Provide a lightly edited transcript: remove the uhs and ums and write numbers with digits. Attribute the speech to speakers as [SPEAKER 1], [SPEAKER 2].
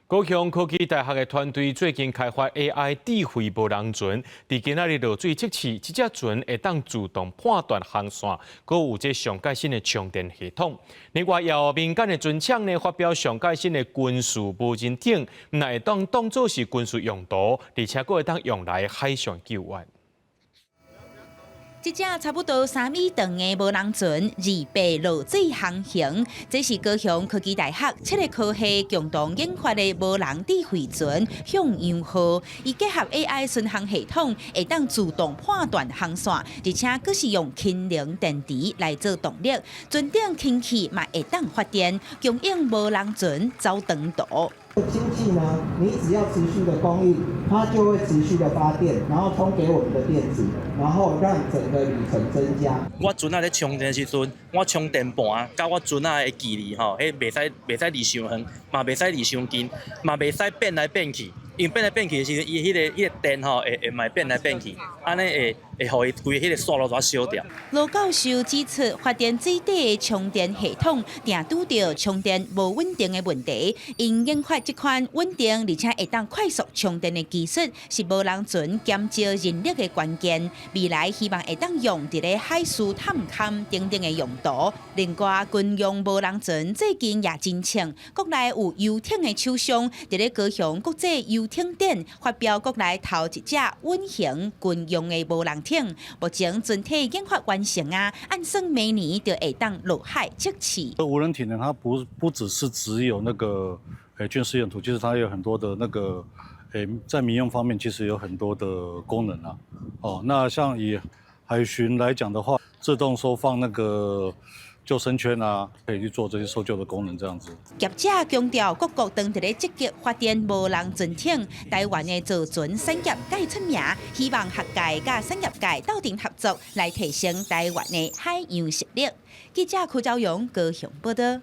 [SPEAKER 1] 高雄科技大学的团队最近开发 AI 智慧无人船，伫今仔日落水测试，这只船会当自动判断航线，佮有这上盖新的充电系统。另外，也有民间的船厂呢发表上盖新的军事无人艇，那会当做是军事用途，而且佮会当用来海上救援。
[SPEAKER 2] 这只差不多3米长的无人船200落水航行，这是高雄科技大学7个科系共同研发的无人智慧船向阳号。伊结合 AI 巡航系统，会当自动判断航线，而且佫是用氢能电池来做动力，船顶氢气嘛会当发电，供应无人船走长途。
[SPEAKER 3] 氢气呢，你只要持续的供应，它就会持续的发电，然后充给我们的电子，然后让整个旅程增加。
[SPEAKER 4] 我船仔咧充电时阵，我充电盘甲我船仔的距离吼，迄袂使离伤远，嘛袂使离伤近，嘛袂使变来变去。因为变来变去的时阵，伊迄个电吼会卖变来变去，安尼会互伊规迄个线路都烧掉。
[SPEAKER 2] 罗教授指出，发电水底的充电系统定拄到充电无稳定的问题，因研发这款稳定而且会当快速充电的技术，是无人船减少人力的关键。未来希望会当用伫咧海事探勘等等的用途。另外，军用无人船最近也真抢，国内有游艇的厂商伫咧高雄国际游艇展发表国内头一只稳型军用的无人艇，目前整体研发完成啊，按算明年就会当落海测试。
[SPEAKER 5] 无人艇呢，它不只是只有那个军事用途，其实它有很多的那个在民用方面其实有很多的功能啊。哦，那像以海巡来讲的话，自动收放那个 救生圈啊，可以去做这些搜救的功能，这样子。
[SPEAKER 2] 业者强调，各国当伫咧积极发展无人船艇，台湾的造船产业该出名，希望学界甲产业界斗阵合作，来提升台湾的海洋实力。记者柯昭荣高雄报道。